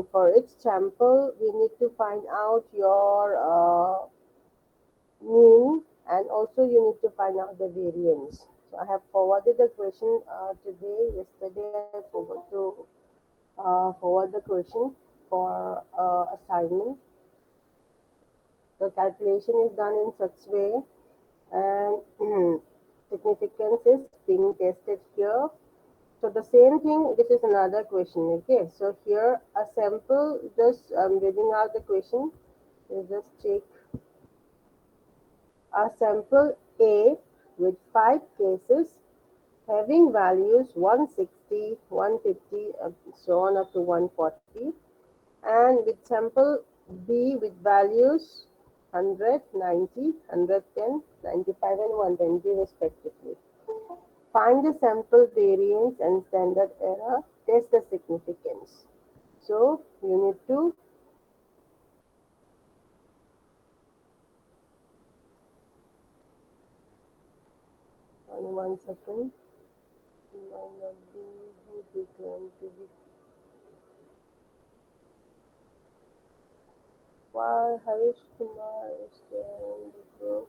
and for each sample we need to find out your mean, and also you need to find out the variance. So I have forwarded the question today. Yesterday I forgot to forward the question for assignment. The calculation is done in such way, and significance is being tested here. So the same thing, this is another question. Okay, so here a sample, just reading out the question. You just take a sample A with 5 cases having values 160, 150, so on up to 140, and with sample B with values 100, 90, 110, 95 and 120 respectively. Find the sample variance and standard error, test the significance. So you need to only 1 second. It might not be going to be why Harish Kumar is there in the group.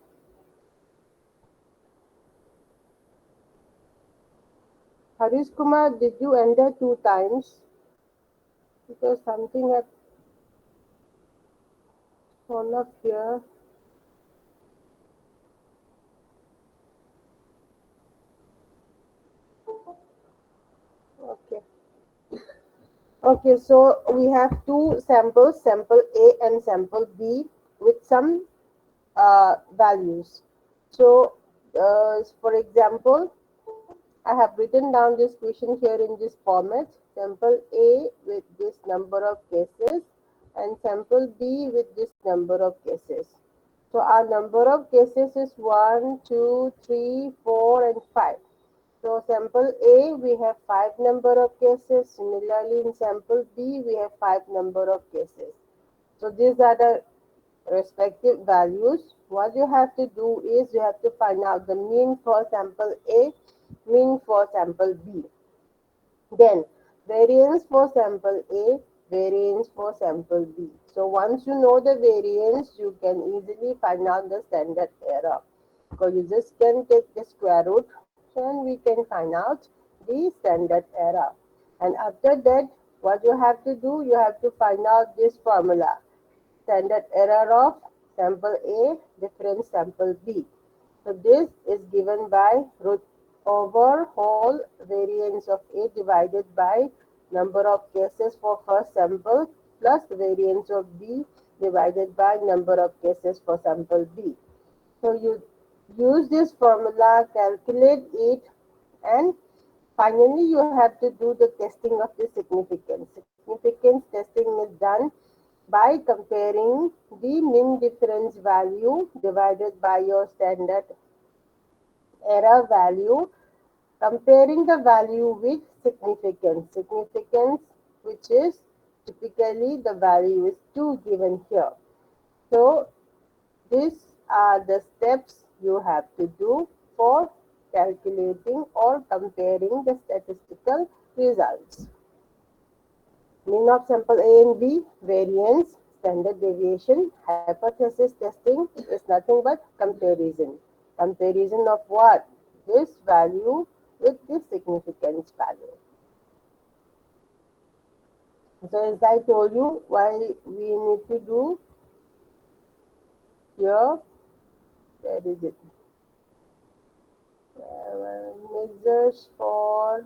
Harish Kumar, did you enter 2 times? Because something had shown up here. Okay. Okay, so we have two samples, sample A and sample B, with some values. So, for example, I have written down this question here in this format. Sample A with this number of cases and sample B with this number of cases. So our number of cases is 1, 2, 3, 4 and 5. So sample A we have 5 number of cases. Similarly in sample B we have 5 number of cases. So these are the respective values. What you have to do is you have to find out the mean for sample A, mean for sample B. Then variance for sample A, variance for sample B. So once you know the variance, you can easily find out the standard error. So you just can take the square root and we can find out the standard error. And after that, what you have to do, you have to find out this formula. Standard error of sample A difference sample B. So this is given by root over whole variance of A divided by number of cases for first sample plus variance of B divided by number of cases for sample B. So you use this formula, calculate it, and finally you have to do the testing of the significance. Significance testing is done by comparing the mean difference value divided by your standard error value, comparing the value with significance. Significance, which is typically the value is 2 given here. So these are the steps you have to do for calculating or comparing the statistical results. Mean of sample A and B, variance, standard deviation, hypothesis testing is nothing but comparison. Comparison of what? This value with this significance value. So as I told you, why we need to do here, where is it? Measures for,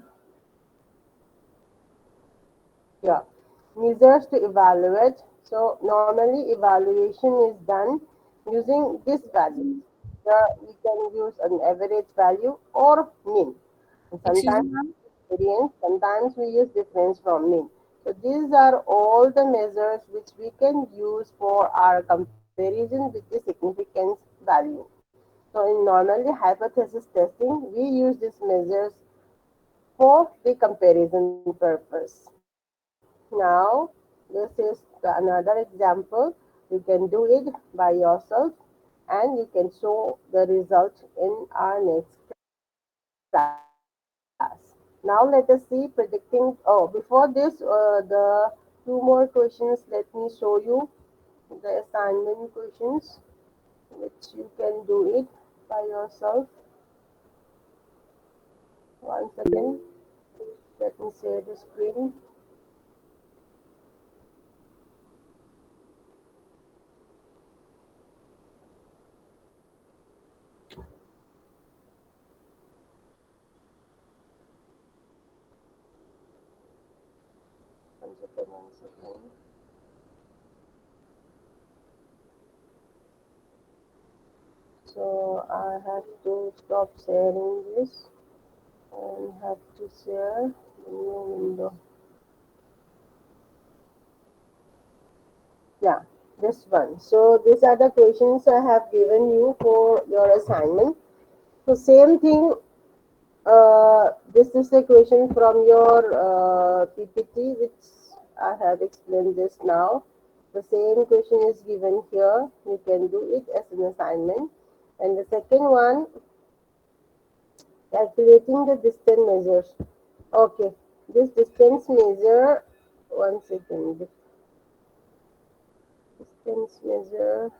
yeah, measures to evaluate. So normally evaluation is done using this value. Here we can use an average value or mean. And Excuse sometimes me, ma'am. variance, sometimes we use difference from mean. So these are all the measures which we can use for our comparison with the significance value. So in normally hypothesis testing, we use these measures for the comparison purpose. Now, this is another example. You can do it by yourself and you can show the result in our next class. Now, let us see predicting. Oh, before this, the two more questions. Let me show you the assignment questions, which you can do it by yourself. Once again, let me share the screen. One second. So I have to stop sharing this and have to share the new window. Yeah, this one. So these are the questions I have given you for your assignment. So same thing. This is the question from your PPT, which I have explained this now. The same question is given here. You can do it as an assignment. And the second one, calculating the distance measures. Okay, this distance measure, one second, distance measure,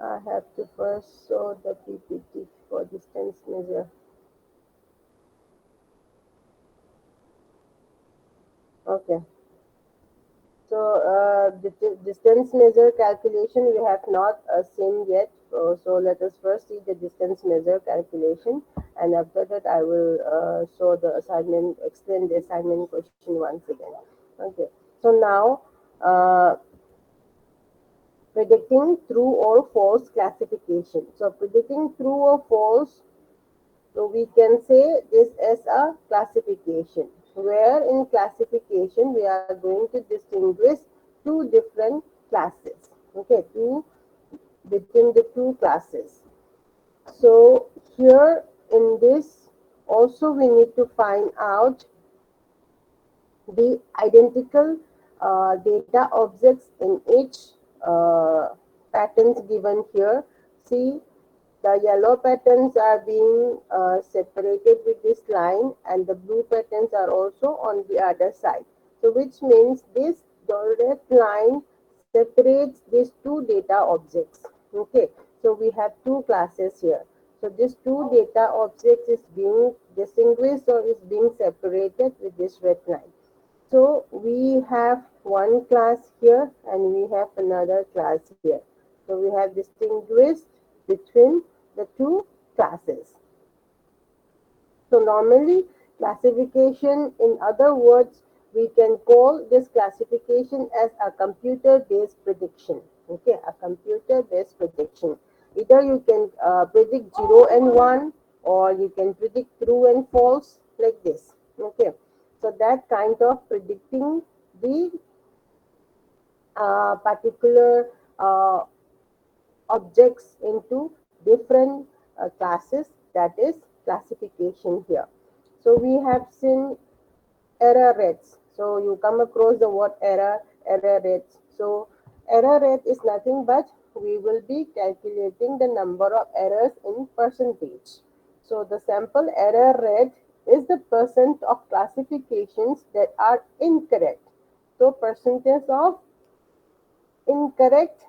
I have to first show the PPT for distance measure. Okay. So the distance measure calculation we have not seen yet. So let us first see the distance measure calculation, and after that I will show the assignment, explain the assignment question once again. Okay. So now predicting true or false classification. So predicting true or false, so we can say this as a classification, where in classification we are going to distinguish two different classes. Okay, between the two classes. So here in this also we need to find out the identical data objects in each patterns given here. See, the yellow patterns are being separated with this line, and the blue patterns are also on the other side. So which means this dotted line separates these two data objects. Okay, so we have two classes here. So these two data objects is being distinguished or is being separated with this red line. So we have one class here and we have another class here. So we have distinguished between the two classes. So normally classification, in other words, we can call this classification as a computer-based prediction. Okay, a computer-based prediction. Either you can predict 0 and 1, or you can predict true and false, like this. Okay, so that kind of predicting the particular objects into different classes, that is classification here. So we have seen error rates. So you come across the word error rates. So error rate is nothing but we will be calculating the number of errors in percentage. So the sample error rate is the percent of classifications that are incorrect. So percentage of incorrect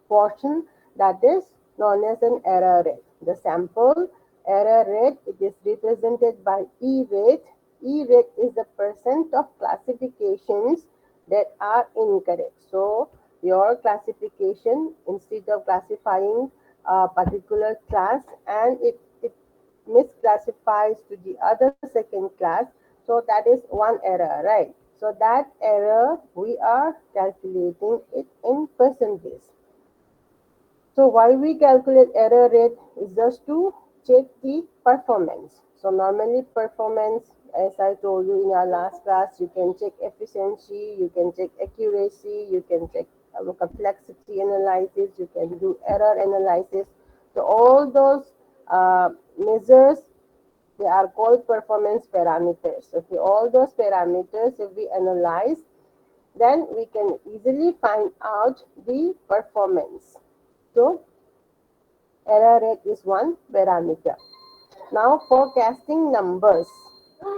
portion, that is known as an error rate. The sample error rate, it is represented by E rate. E rate is the percent of classifications that are incorrect. So your classification, instead of classifying a particular class and it misclassifies to the other second class, so that is one error, right? So that error we are calculating it in percentage. So why we calculate error rate is just to check the performance. So normally performance, as I told you in our last class, you can check efficiency, you can check accuracy, you can check complexity analysis, you can do error analysis. So all those measures, they are called performance parameters. Okay, all those parameters, if we analyze, then we can easily find out the performance. So error rate is one parameter. Now forecasting numbers.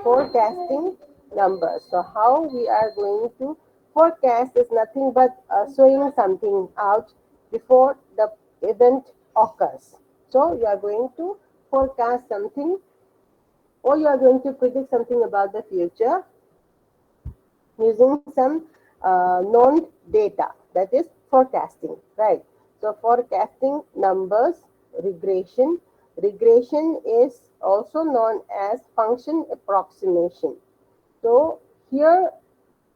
Forecasting numbers. So how we are going to forecast is nothing but showing something out before the event occurs. So you are going to forecast something, or you are going to predict something about the future using some known data, that is forecasting, right? So forecasting numbers, regression. Regression is also known as function approximation. So here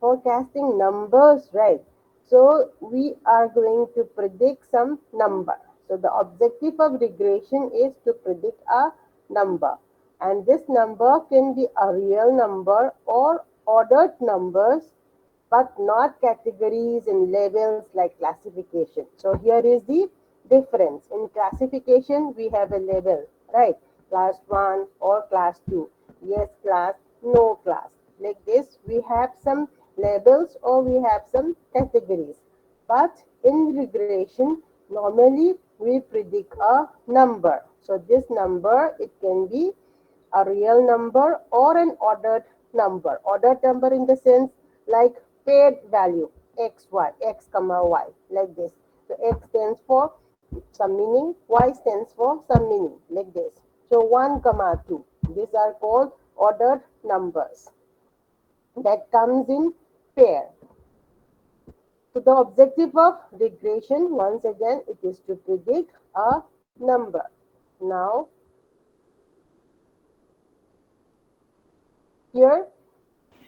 forecasting numbers, right? So we are going to predict some number. So the objective of regression is to predict a number, and this number can be a real number or ordered numbers, but not categories and labels like classification. So here is the difference. In classification, we have a label, right? Class 1 or class 2. Yes class, no class. Like this, we have some labels or we have some categories. But in regression, normally we predict a number. So this number, it can be a real number or an ordered number. Ordered number in the sense like paired value, x, y, x comma y, like this. So x stands for some meaning, y stands for some meaning, like this. So 1 comma 2, these are called ordered numbers that comes in pair. So the objective of regression, once again, it is to predict a number. Now, here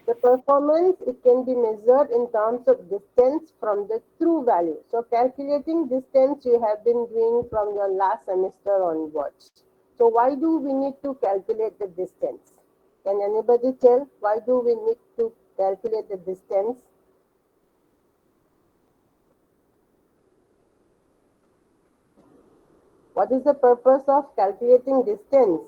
the performance, it can be measured in terms of distance from the true value. So calculating distance you have been doing from your last semester onwards. So why do we need to calculate the distance? Can anybody tell why do we need to calculate the distance? What is the purpose of calculating distance?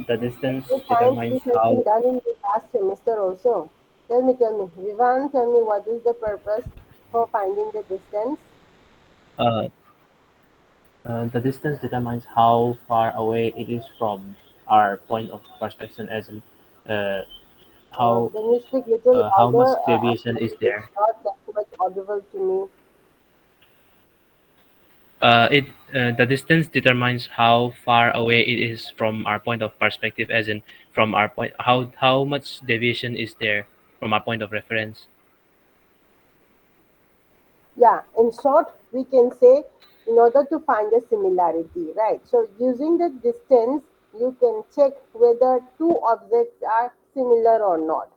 The distance Many times determines this has been how done in the last semester also. Tell me. Vivan, tell me what is the purpose for finding the distance? uh, the distance determines how far away it is from our point of perspective, as in uh, how Can you speak little how much louder? deviation is Actually, it's there. not that much audible to me. It The distance determines how far away it is from our point of perspective, as in from our point, how much deviation is there from our point of reference. Yeah, in short, we can say in order to find a similarity, right? So using the distance, you can check whether two objects are similar or not.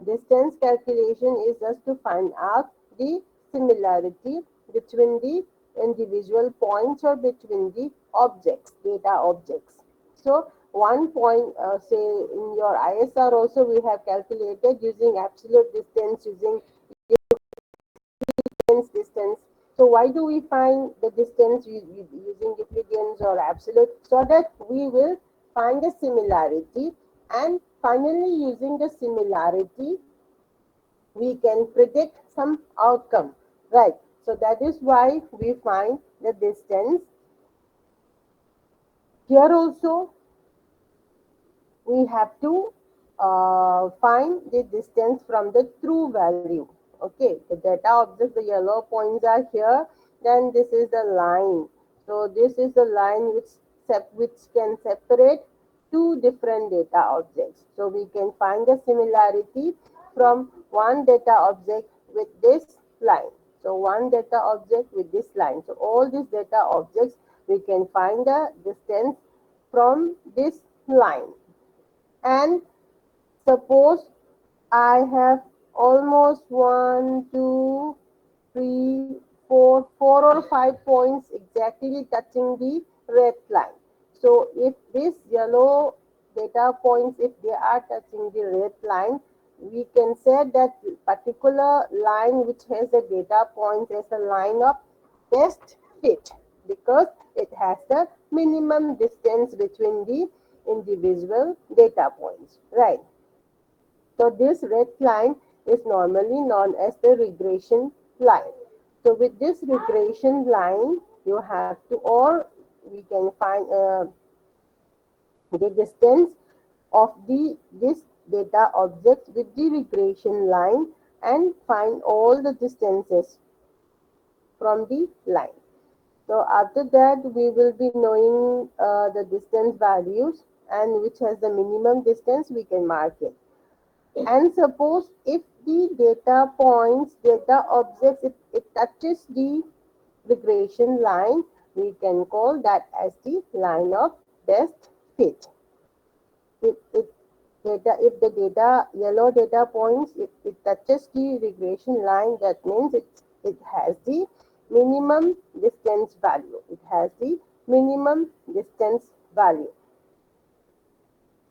Distance calculation is just to find out the similarity between the individual points or between the objects, data objects. So one point, say in your ISR also we have calculated using absolute distance, using distance. So why do we find the distance using Euclideans or absolute? So that we will find the similarity, and finally using the similarity we can predict some outcome, right? So that is why we find the distance. Here also we have to find the distance from the true value. Okay, the data object, the yellow points are here, then this is the line. So this is the line which can separate two different data objects. So we can find the similarity from one data object with this line. So one data object with this line. So all these data objects, we can find the distance from this line. And suppose I have almost one, two, three, four or five points exactly touching the red line. So if this yellow data points, if they are touching the red line, we can say that particular line which has the data points as a line of best fit, because it has the minimum distance between the individual data points, right? So this red line is normally known as the regression line. So with this regression line, you have to, or we can find the distance of this data object with the regression line and find all the distances from the line. So after that, we will be knowing the distance values, and which has the minimum distance, we can mark it. And suppose if the data points, data objects, it touches the regression line, we can call that as the line of best fit. If the data, yellow data points, it touches the regression line, that means it has the minimum distance value. It has the minimum distance value.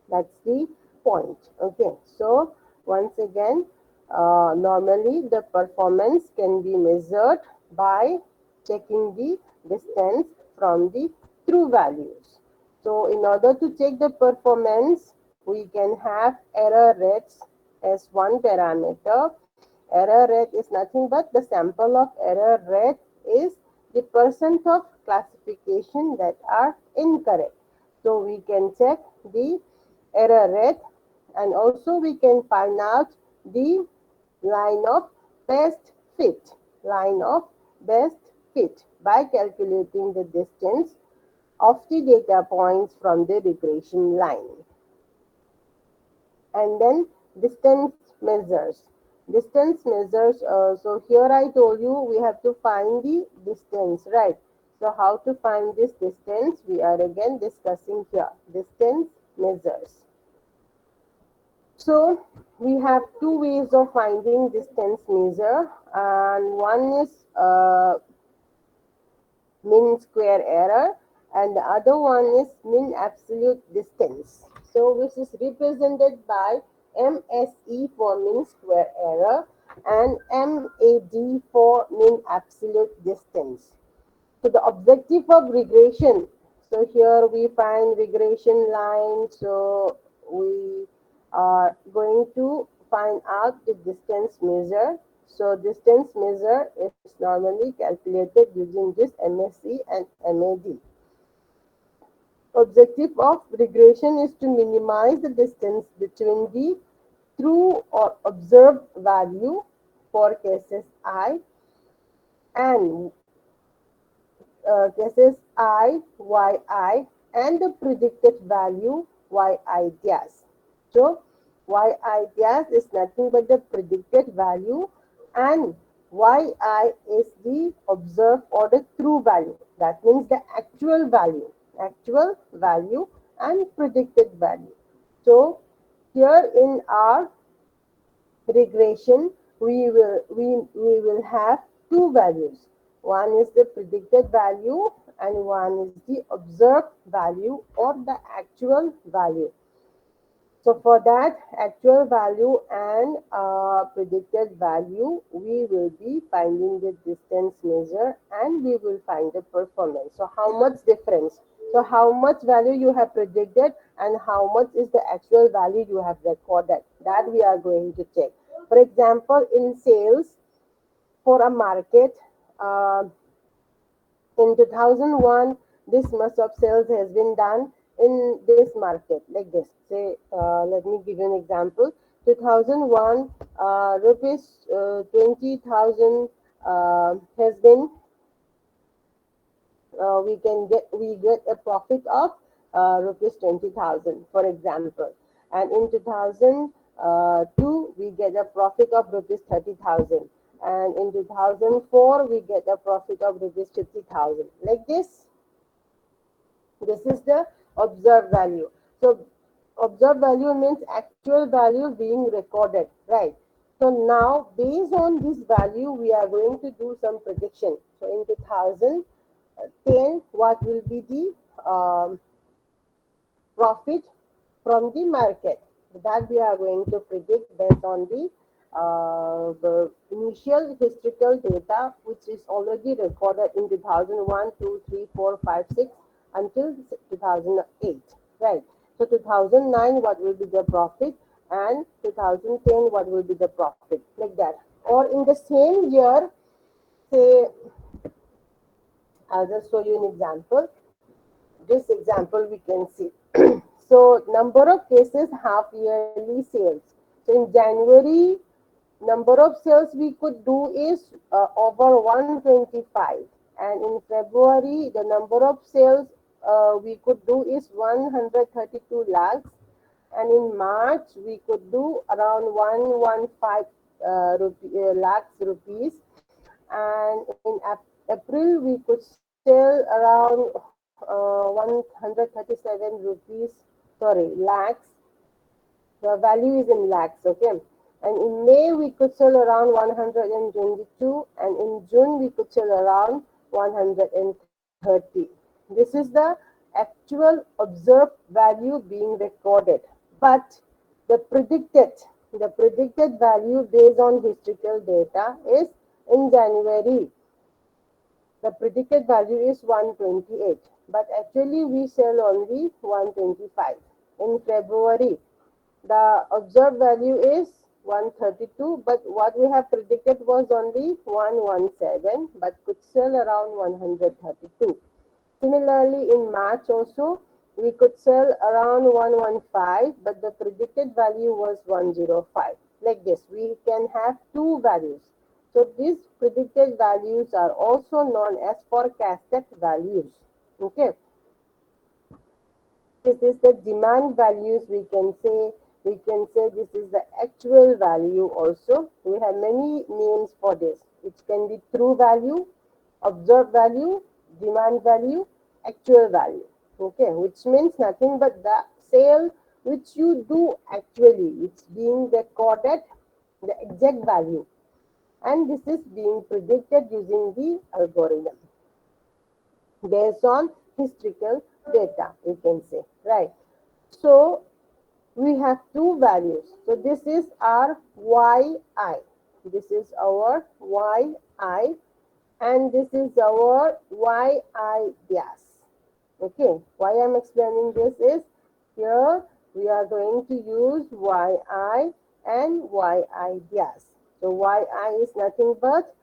That's the point. Okay. So once again, normally the performance can be measured by checking the distance from the true values. So in order to check the performance, we can have error rates as one parameter. Error rate is nothing but the sample of error rate is the percent of classification that are incorrect. So we can check the error rate, and also we can find out the line of best fit, line of best fit by calculating the distance of the data points from the regression line. And then distance measures. Distance measures, so here I told you we have to find the distance, right? So how to find this distance, we are again discussing here. Distance measures. So we have two ways of finding distance measure, and one is mean square error, and the other one is mean absolute distance. So which is represented by MSE for mean square error and MAD for mean absolute distance. So the objective of regression, so here we find regression line, so we are going to find out the distance measure. So distance measure is normally calculated using this MSE and MAD. Objective of regression is to minimize the distance between the true or observed value for cases I and cases I, yi, and the predicted value yi dash. So yi dash is nothing but the predicted value, and yi is the observed or the true value. That means the actual value and predicted value. So here in our regression, we will have two values. One is the predicted value and one is the observed value or the actual value. So for that actual value and predicted value, we will be finding the distance measure and we will find the performance. So how much difference? So how much value you have predicted and how much is the actual value you have recorded? That we are going to check. For example, in sales for a market, in 2001, this much of sales has been done in this market, like this. Say, let me give you an example. 2001 rupees 20,000 has been. We get a profit of rupees 20,000, for example, and in 2002 we get a profit of rupees 30,000, and in 2004 we get a profit of rupees 50,000. Like this. This is the observed value. So observed value means actual value being recorded, right? So now based on this value, we are going to do some prediction. So in 2010, what will be the profit from the market? That we are going to predict based on the initial historical data, which is already recorded in 2001, 2, 3, 4, 5, 6 until 2008, right? So 2009, what will be the profit, and 2010, what will be the profit, like that. Or in the same year, say, I'll just show you an example. This example we can see. So number of cases, half yearly sales. So in January, number of sales we could do is over 125, and in February the number of sales we could do is 132 lakhs, and in March we could do around 115 lakhs rupees, and in April we could sell around 137 rupees, sorry, lakhs. The value is in lakhs, okay. And in May we could sell around 122, and in June we could sell around 130. This is the actual observed value being recorded. But the predicted, the predicted value based on historical data is in January. The predicted value is 128, but actually we sell only 125. In February, the observed value is 132, but what we have predicted was only 117, but could sell around 132. Similarly, in March also, we could sell around 115, but the predicted value was 105. Like this, we can have two values. So these predicted values are also known as forecasted values. Okay. This is the demand values, we can say this is the actual value also. We have many names for this. It can be true value, observed value, demand value, actual value. Okay, which means nothing but the sale which you do actually. It's being recorded, the exact value. And this is being predicted using the algorithm based on historical data, we can say, right? So we have two values. So this is our yi. This is our yi, and this is our yi dash. Okay, why I'm explaining this is here we are going to use yi and yi dash. So yi is nothing but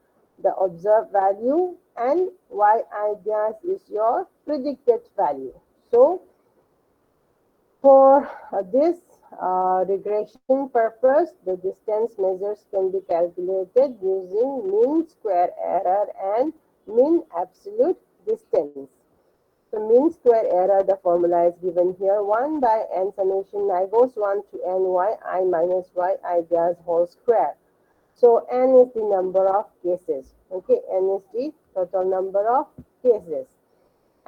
the observed value, and yi dash is your predicted value. So for this regression purpose, the distance measures can be calculated using mean square error and mean absolute distance. So mean square error, the formula is given here, 1 by n summation I goes 1 to n yi minus yi dash whole square. So n is the number of cases. Okay, n is the total number of cases.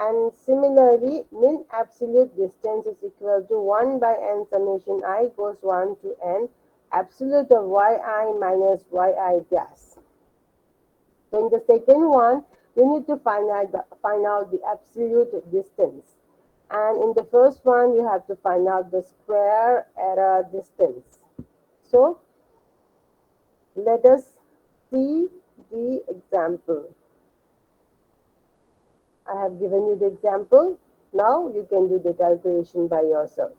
And similarly, mean absolute distance is equal to 1 by n summation I goes 1 to n absolute of yi minus yi dash. So in the second one, we need to find out the absolute distance. And in the first one, you have to find out the square error distance. So let us see the example. I have given you the example. Now you can do the calculation by yourself.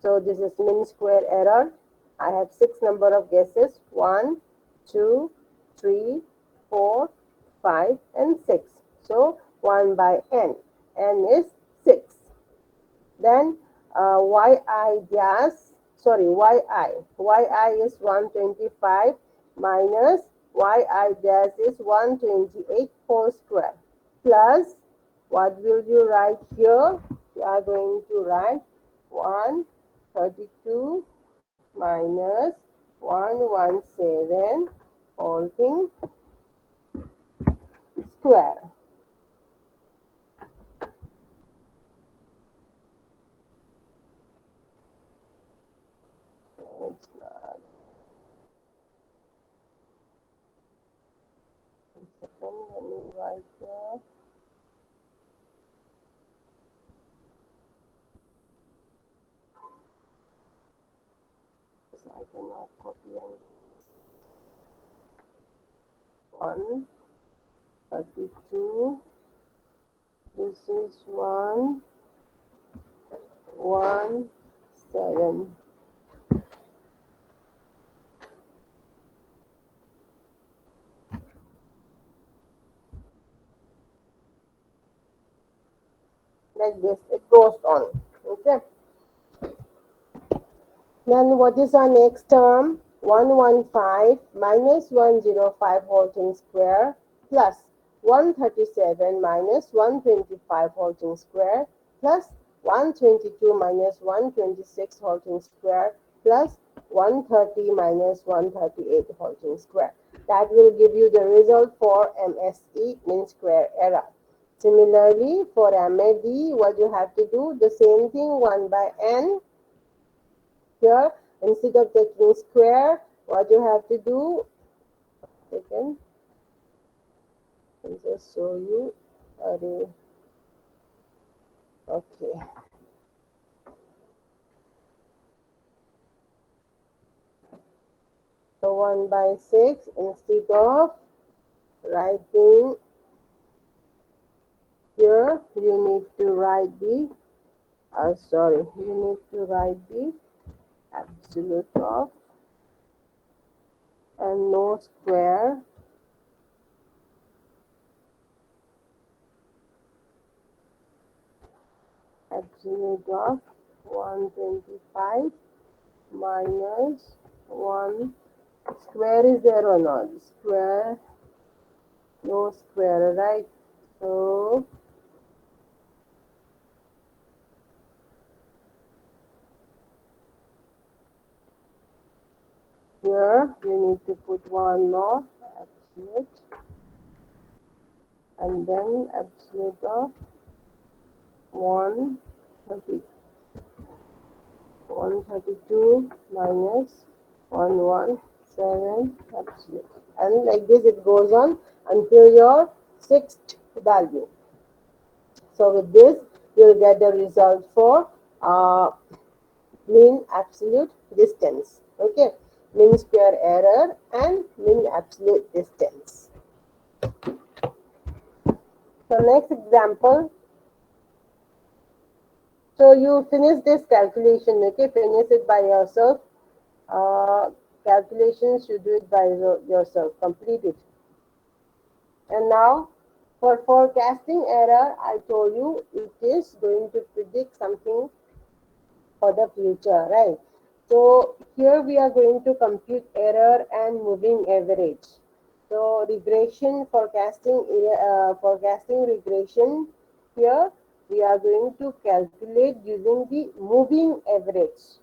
So this is mean square error. I have 6 number of guesses. 1, 2, 3, 4, 5, and 6. So 1 by n. N is 6. Then yi dash, sorry, yi is 125 minus yi dash is 128 whole square, plus what will you write here? You are going to write 132 minus 117 whole thing square. It's not. Second, let me write here. I cannot copy and 132. This is 117. Like this, it goes on. Okay. Then what is our next term? 115 minus 105 whole thing square plus 137 minus 125 whole thing square plus 122 minus 126 whole thing square plus 130 minus 138 whole thing square. That will give you the result for MSE, mean square error. Similarly, for MAD, what you have to do, the same thing, 1 by n. Here, instead of taking square, what you have to do, second, I'll just show you. Okay. So 1 by 6, instead of writing here, you need to write the, you need to write the absolute of and no square absolute of 125 minus 1 square is there or not? Square, no square, right? So here you need to put one more absolute and then absolute of 130, 132 minus 117 absolute. And like this it goes on until your sixth value. So with this, you'll get the result for mean absolute distance. Okay, mean square error and mean absolute distance. So next example. So you finish this calculation. Okay, finish it by yourself. Calculations you do it by yourself. Complete it. And now for forecasting error, I told you it is going to predict something for the future, right? So here we are going to compute error and moving average. So regression forecasting, forecasting regression, here we are going to calculate using the moving average.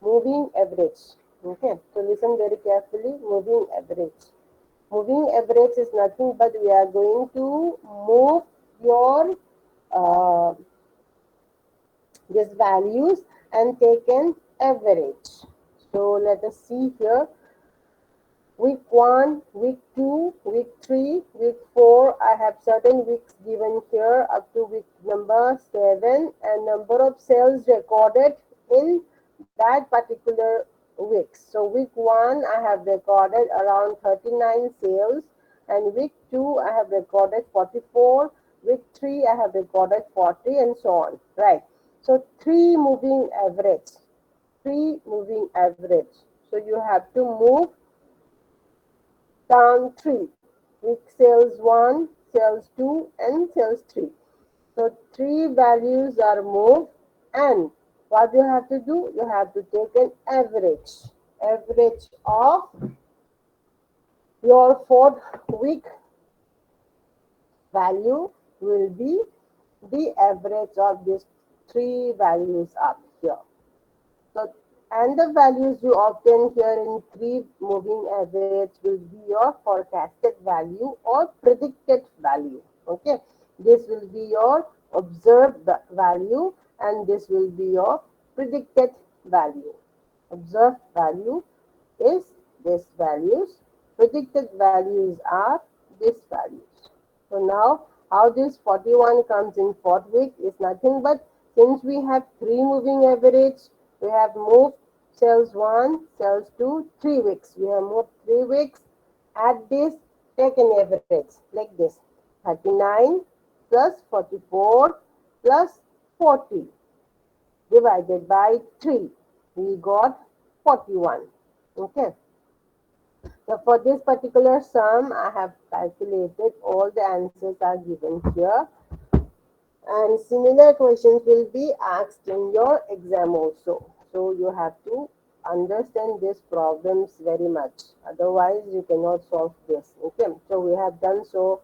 Moving average. Okay, so listen very carefully. Moving average. Moving average is nothing but we are going to move your these values and take an average. So let us see here. Week 1, week 2, week 3, week 4. I have certain weeks given here up to week number 7 and number of sales recorded in that particular week. So week 1 I have recorded around 39 sales and week 2 I have recorded 44, week 3 I have recorded 40 and so on, right? So 3 moving average, 3 moving average. So you have to move down 3 with sales 1, sales 2 and sales 3. So 3 values are moved and what you have to do, you have to take an average. Average of your 4th week value will be the average of these 3 values up here. So, and the values you obtain here in 3 moving average will be your forecasted value or predicted value. Okay, this will be your observed value and this will be your predicted value. Observed value is this values, predicted values are this values. So now how this 41 comes in 4th week is nothing but since we have 3 moving average, we have moved cells 1, cells 2, 3 weeks. We have moved 3 weeks. Add this, take an average like this. 39 plus 44 plus 40 divided by 3. We got 41. Okay. So for this particular sum, I have calculated, all the answers are given here. And similar questions will be asked in your exam also. So you have to understand these problems very much. Otherwise, you cannot solve this. Okay, so we have done so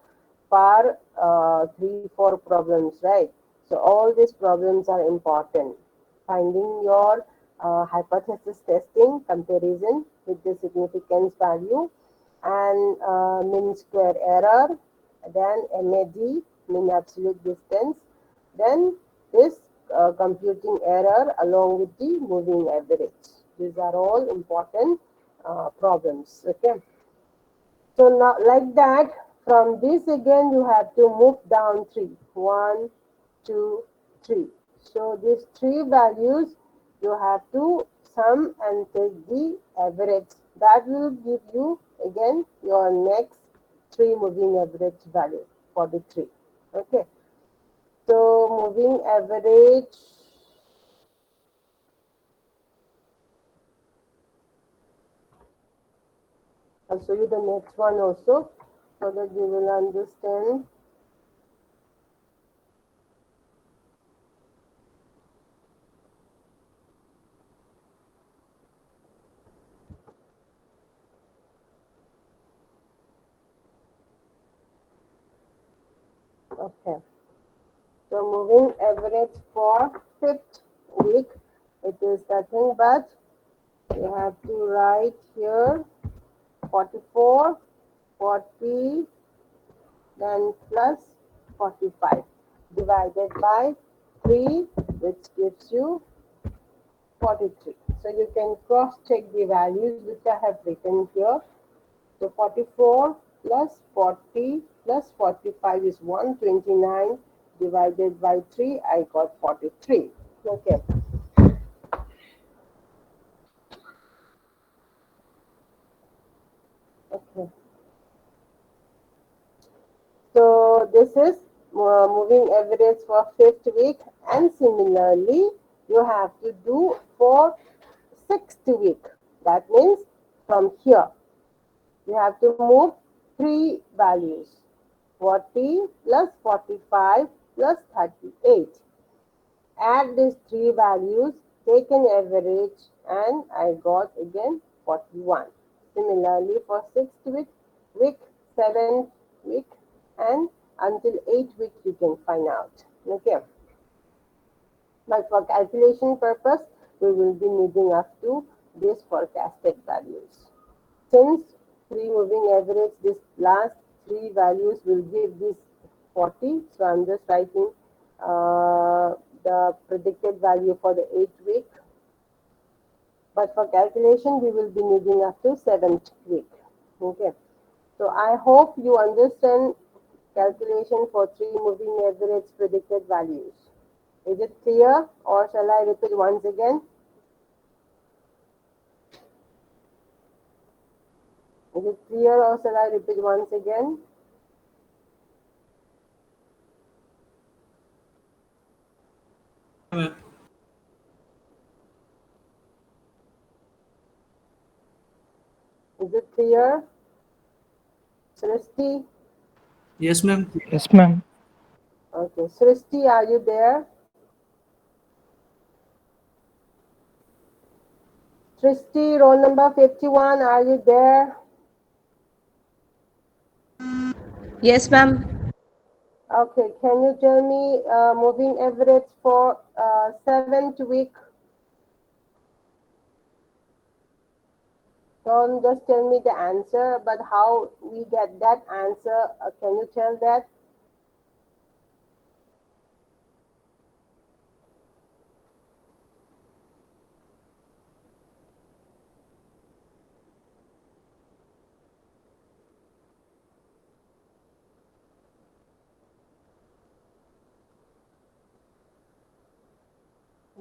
far 3-4 problems, right? So all these problems are important. Finding your hypothesis testing comparison with the significance value, and mean square error, then MAD, mean absolute distance, then this computing error along with the moving average. These are all important problems. Okay. So now like that, from this again you have to move down 3. 1, 2, 3. So these 3 values you have to sum and take the average. That will give you again your next 3 moving average value for the 3. Okay. So moving average, I'll show you the next one also so that you will understand. Okay. So moving average for 5th week, it is nothing but you have to write here 44, 40, then plus 45 divided by 3, which gives you 43. So you can cross check the values which I have written here. So 44 plus 40 plus 45 is 129 divided by 3. I got 43. Okay. Okay. So this is moving average for 5th week, and similarly you have to do for 6th week. That means from here you have to move 3 values, 40 plus 45 plus 38. Add these 3 values, take an average, and I got again 41. Similarly for 6th week, 7th week, and until 8th week you can find out. Okay. But for calculation purpose, we will be needing up to these forecasted values. Since 3 moving average, this last 3 values will give this 40. So I'm just writing the predicted value for the 8th week. But for calculation, we will be needing up to 7th week. Okay. So I hope you understand calculation for 3 moving average predicted values. Is it clear, or shall I repeat once again? Is it clear, or shall I repeat once again? Is it clear? Srishti? Yes, ma'am. Yes, ma'am. Okay. Srishti, are you there? Srishti, roll number 51, are you there? Yes, ma'am. Okay. Can you tell me moving average for 7th week? Don't just tell me the answer, but how we get that answer, can you tell that?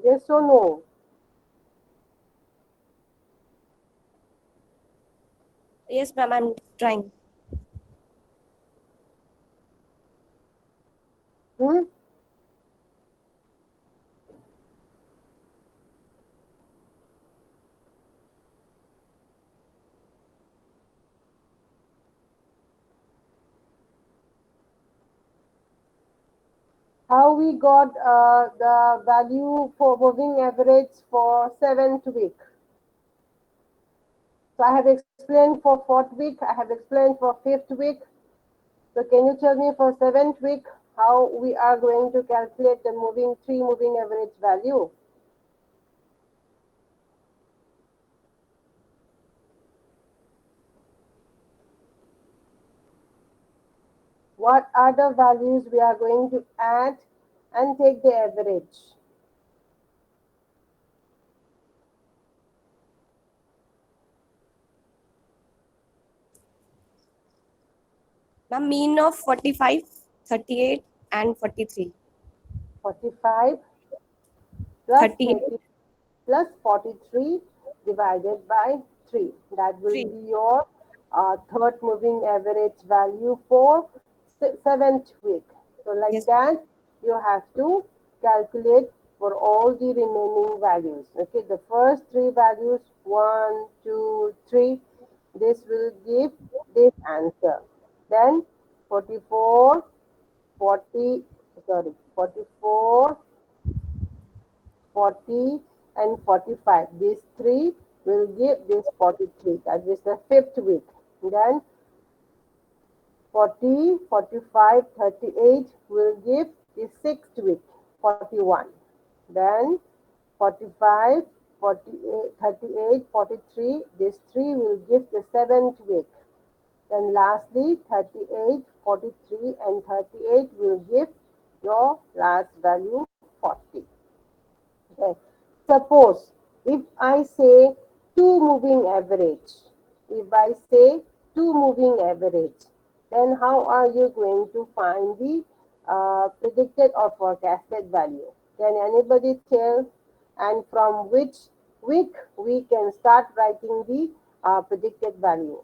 Yes or no? Yes, ma'am. I'm trying. Hmm? How we got the value for moving average for 7th week? So I have explained for fourth week, I have explained for fifth week. So can you tell me for seventh week how we are going to calculate the three moving average value? What are the values we are going to add and take the average? Ma'am, mean of 45, 38, and 43. 45 plus 38, 30 plus 43 divided by 3. That will 3. be your third moving average value for seventh week. So like Yes. that, you have to calculate for all the remaining values. Okay, the first three values, 1, 2, 3, this will give this answer. Then 44, 40, sorry, 44, 40 and 45. These three will give this 43. That is the fifth week. Then 40, 45, 38 will give the sixth week, 41. Then 45, 48, 38, 43. These three will give the seventh week. Then lastly, 38, 43 and 38 will give your last value 40. Okay. Suppose if I say two moving average, if I say two moving average, then how are you going to find the predicted or forecasted value? Can anybody tell? And from which week we can start writing the predicted value?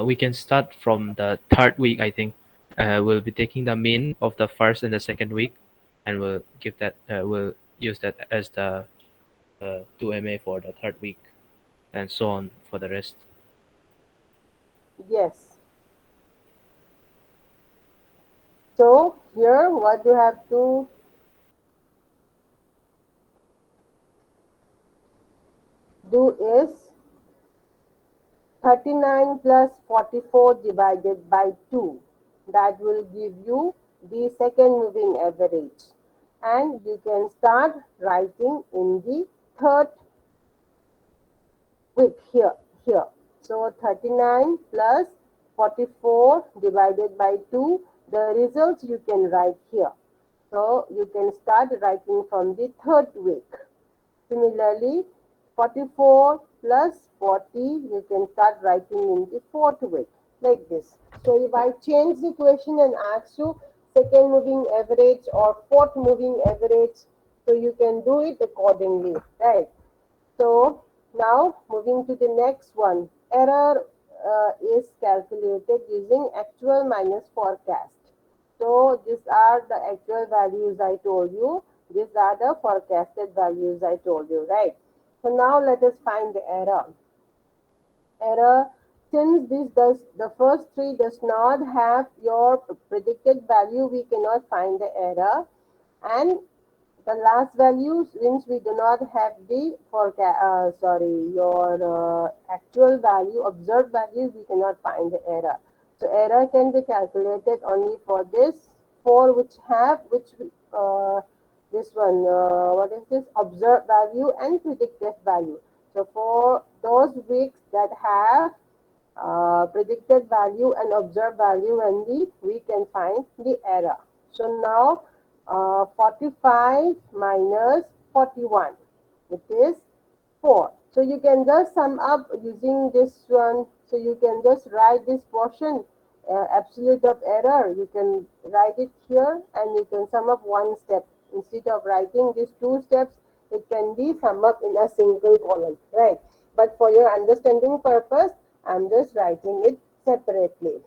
We can start from the third week, I think. We'll be taking the mean of the first and the second week, and we'll give that. We'll use that as the 2MA for the third week, and so on for the rest. Yes. So here what you have to do is 39 plus 44 divided by 2. That will give you the second moving average. And you can start writing in the third week here. So 39 plus 44 divided by 2. The results you can write here. So you can start writing from the third week. Similarly, 44 plus 40, you can start writing in the fourth week, like this. So if I change the question and ask you second moving average or fourth moving average, so you can do it accordingly, right? So now moving to the next one. Error is calculated using actual minus forecast. So these are the actual values I told you. These are the forecasted values I told you, right? So now let us find the error. Error, since the first three does not have your predicted value, we cannot find the error. And the last values, since we do not have the your actual value, observed value, we cannot find the error. So error can be calculated only for this four which have this one what is this observed value and predicted value. So for those weeks that have predicted value and observed value only, we can find the error. So now 45 minus 41, it is 4. So you can just sum up using this one. So you can just write this portion, absolute of error. You can write it here and you can sum up one step. Instead of writing these two steps, it can be summed up in a single column, right? But for your understanding purpose, I'm just writing it separately.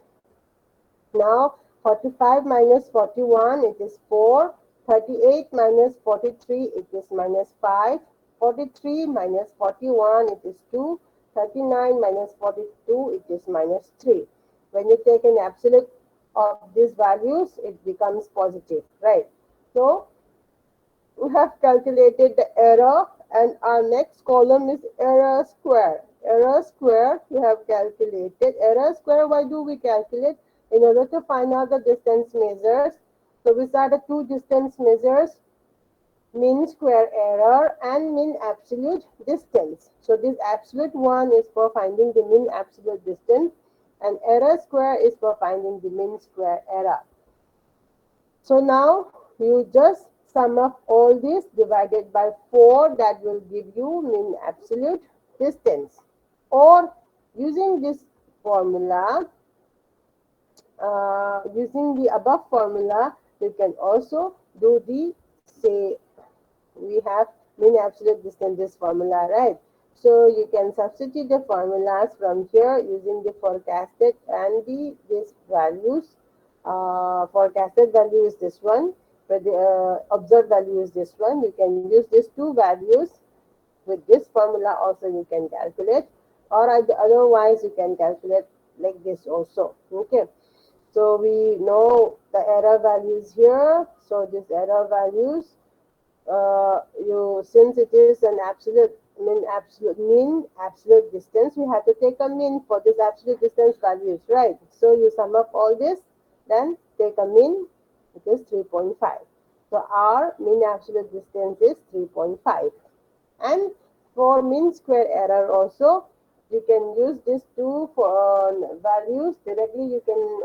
Now 45 minus 41, it is 4. 38 minus 43, it is minus 5. 43 minus 41, it is 2. 39 minus 42, it is minus 3. When you take an absolute of these values, it becomes positive, right? So we have calculated the error, and our next column is error square. Error square, we have calculated. Error square, why do we calculate? In order to find out the distance measures. So which are the two distance measures? Mean square error and mean absolute distance. So this absolute one is for finding the mean absolute distance, and error square is for finding the mean square error. So now you just sum up all this divided by 4, that will give you mean absolute distance. Or using this formula, using the above formula, you can also do the say we have mean absolute distance, this formula, right? So you can substitute the formulas from here using the forecasted and these values. Forecasted value is this one, but the observed value is this one. You can use these two values with this formula also, you can calculate, or otherwise you can calculate like this also. Okay, so we know the error values here. So this error values, since it is an absolute mean absolute distance, we have to take a mean for this absolute distance values, right? So you sum up all this, then take a mean, it is 3.5. So our mean absolute distance is 3.5. And for mean square error also, you can use these two values directly. You can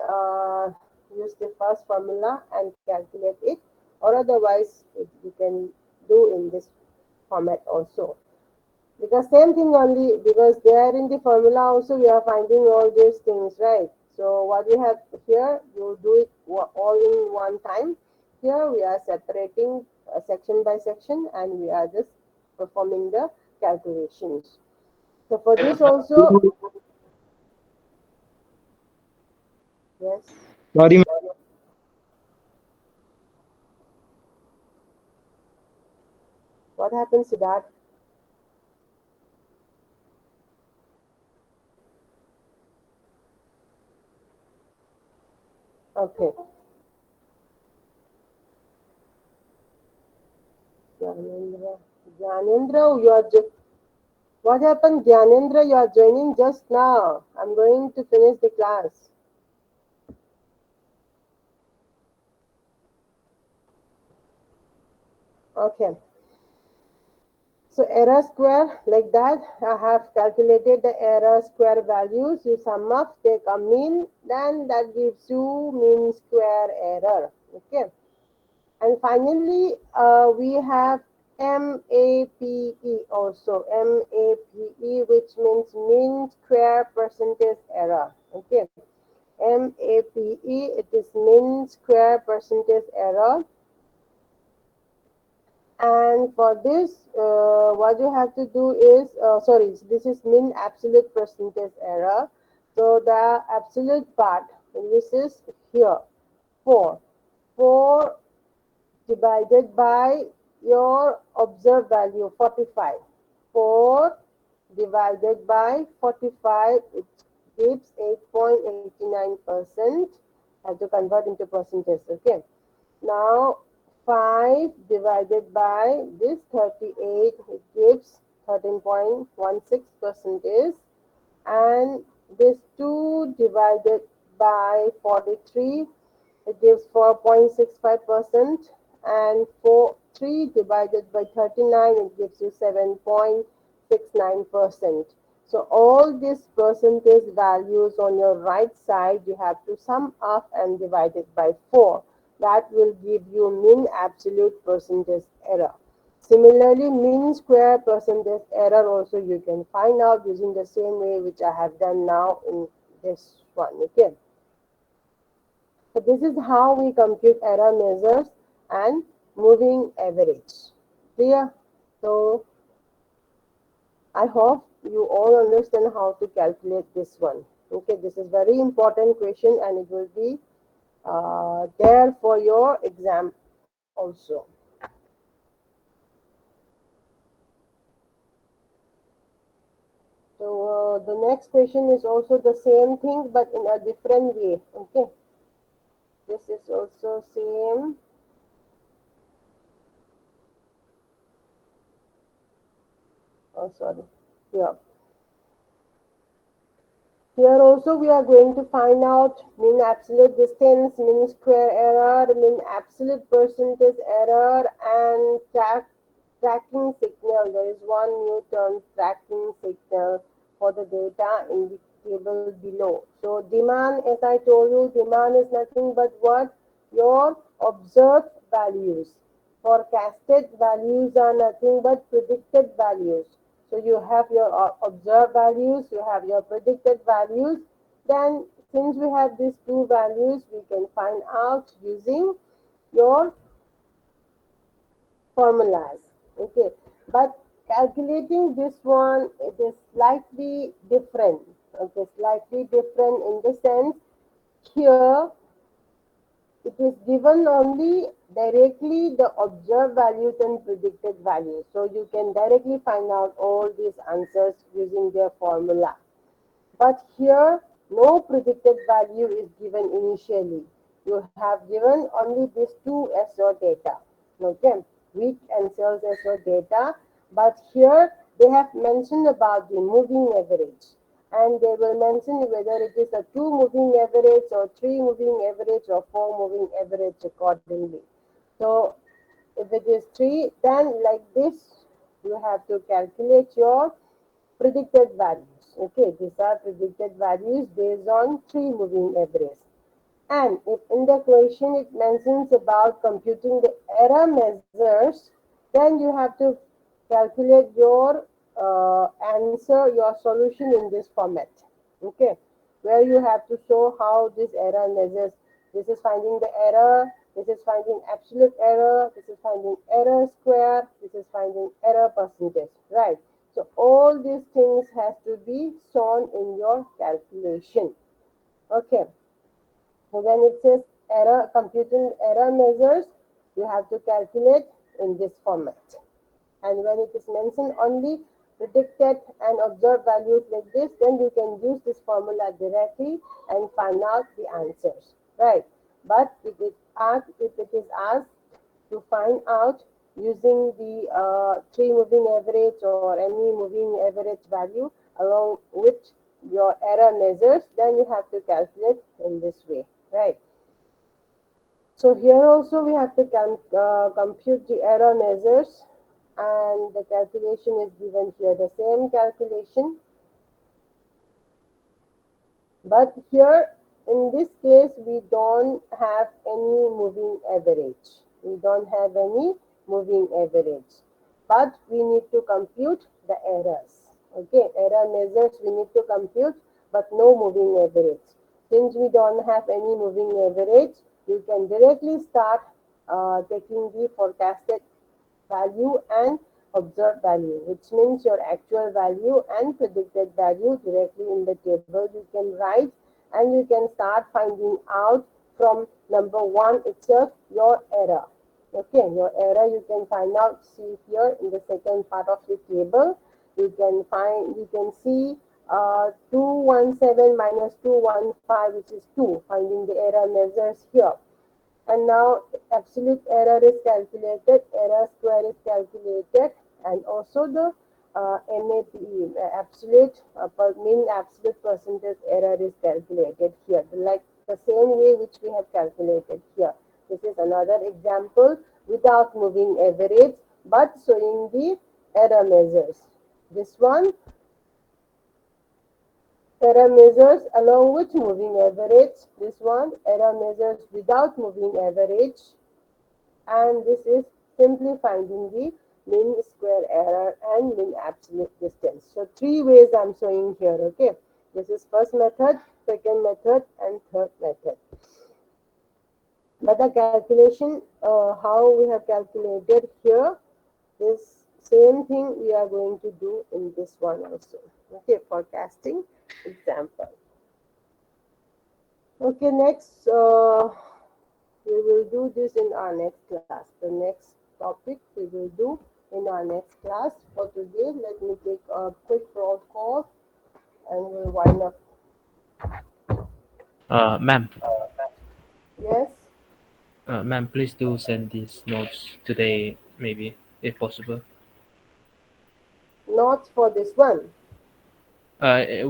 use the first formula and calculate it, or otherwise you can do in this format also, because same thing only, because there in the formula also we are finding all these things, right? So what we have here, you do it all in one time. Here we are separating section by section, and we are just performing the calculations. So for this also, yes. Sorry, What happens to that? Okay. Gyanendra, you are what happened, Gyanendra? You are joining just now. I'm going to finish the class. Okay. So error square, like that, I have calculated the error square values. You sum up, take a mean, then that gives you mean square error. Okay. And finally, we have MAPE also. MAPE, which means mean square percentage error. Okay. MAPE, it is mean square percentage error. And for this, what you have to do is, sorry, this is mean absolute percentage error. So the absolute part, this is here, 4. 4 divided by your observed value, 45. 4 divided by 45, it gives 8.89%. I have to convert into percentage, okay. Now 5 divided by this 38, it gives 13.16 percentage, and this 2 divided by 43, it gives 4.65%, and 3 divided by 39, it gives you 7.69%. So all these percentage values on your right side, you have to sum up and divide it by 4. That will give you mean absolute percentage error. Similarly, mean square percentage error also you can find out using the same way which I have done now in this one. Okay. So this is how we compute error measures and moving average. Clear? So I hope you all understand how to calculate this one. Okay, this is very important question, and it will be there for your exam also. So the next question is also the same thing, but in a different way. Okay, this is also same. Oh, sorry. Here. Here also we are going to find out mean absolute distance, mean square error, mean absolute percentage error, and tracking signal. There is one new term, tracking signal, for the data in the table below. So demand, as I told you, demand is nothing but what? Your observed values. Forecasted values are nothing but predicted values. So you have your observed values, you have your predicted values. Then since we have these two values, we can find out using your formulas. Okay, but calculating this one, it is slightly different. Okay, slightly different in the sense here it is given only directly the observed values and predicted values. So you can directly find out all these answers using their formula. But here, no predicted value is given initially. You have given only these two SO data, okay, week and sales SO data. But here they have mentioned about the moving average, and they will mention whether it is a 2 moving average or 3 moving average or 4 moving average accordingly. So if it is 3, then like this, you have to calculate your predicted values. Okay, these are predicted values based on 3 moving averages. And if in the question it mentions about computing the error measures, then you have to calculate your answer, your solution in this format. Okay, where you have to show how this error measures. This is finding the error, this is finding absolute error, this is finding error square, this is finding error percentage, right? So all these things has to be shown in your calculation. Okay. So when it says error, computing error measures, you have to calculate in this format. And when it is mentioned only predicted and observed values like this, then you can use this formula directly and find out the answers, right? But if it is asked to find out using the 3 moving average or any moving average value along with your error measures, then you have to calculate in this way, right? So here also we have to compute the error measures, and the calculation is given here, the same calculation. But here in this case we don't have any moving average. We don't have any moving average. But we need to compute the errors. Okay, error measures we need to compute, but no moving average. Since we don't have any moving average, you can directly start taking the forecasted value and observed value, which means your actual value and predicted value directly in the table you can write, and you can start finding out from number 1 itself your error. Okay, your error you can find out, see here in the second part of the table, you can see 217 minus 215, which is 2, finding the error measures here. And now absolute error is calculated, error square is calculated, and also the MAPE, absolute mean absolute percentage error is calculated here, like the same way which we have calculated here. This is another example without moving average, but showing the error measures. This one, error measures along with moving average. This one, error measures without moving average. And this is simply finding the mean square error and mean absolute distance. So 3 ways I'm showing here, okay. This is first method, second method, and third method. But the calculation, how we have calculated here, this same thing we are going to do in this one also. Okay, forecasting example. Okay, next we will do this in our next class. The next topic we will do in our next class. For today, let me take a quick roll call and we'll wind up. Ma'am, Yes. Ma'am, please do send these notes today, maybe if possible. notes for this one?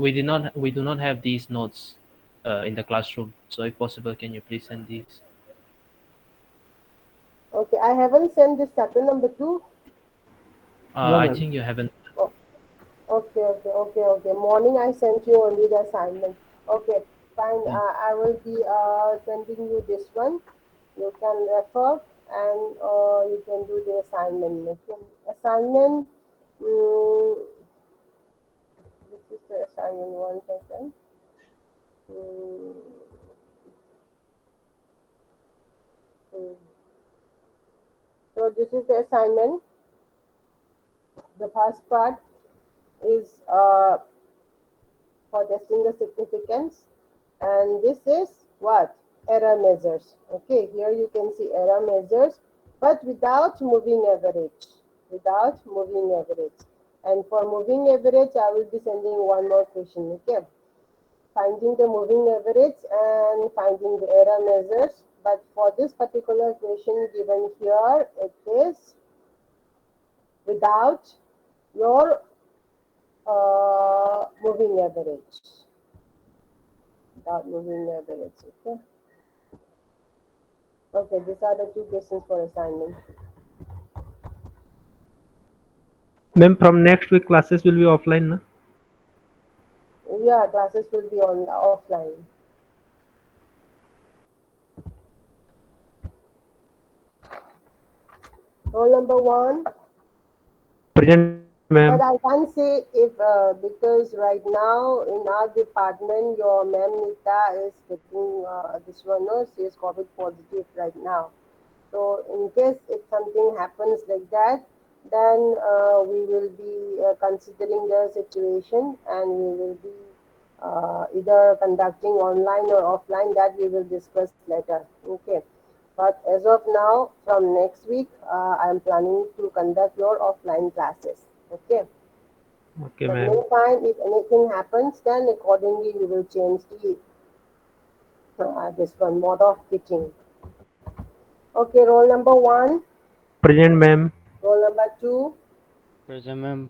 We do not have these notes in the classroom. So if possible, can you please send these? Okay, I haven't sent this chapter number 2. No, I ma'am. think you haven't. Okay. Morning I sent you only the assignment. Okay, fine. Mm. I will be sending you this one. You can refer and you can do the assignment. Okay. Assignment. mm, this is the assignment. 1 second. Mm, mm. So this is the assignment. The first part is for testing the significance, and this is what? Error measures. Okay, here you can see error measures, but without moving average. And for moving average, I will be sending one more question. Okay, finding the moving average and finding the error measures. But for this particular question given here, it is without your moving average. Without moving average. Okay. Okay, these are the 2 questions for assignment. Ma'am, from next week classes will be offline, na? Yeah, classes will be on offline. Roll number 1. Present, ma'am. But I can't say if because right now in our department your ma'am Nita is getting this one. No, she is COVID positive right now. So in case if something happens like that, then we will be considering the situation and we will be either conducting online or offline. That we will discuss later. Okay. But as of now, from next week, I am planning to conduct your offline classes. Okay. Okay, But ma'am. meantime, if anything happens, then accordingly we will change the this one mode of teaching. Okay, roll number 1, Present, ma'am. roll number 2, Present, ma'am.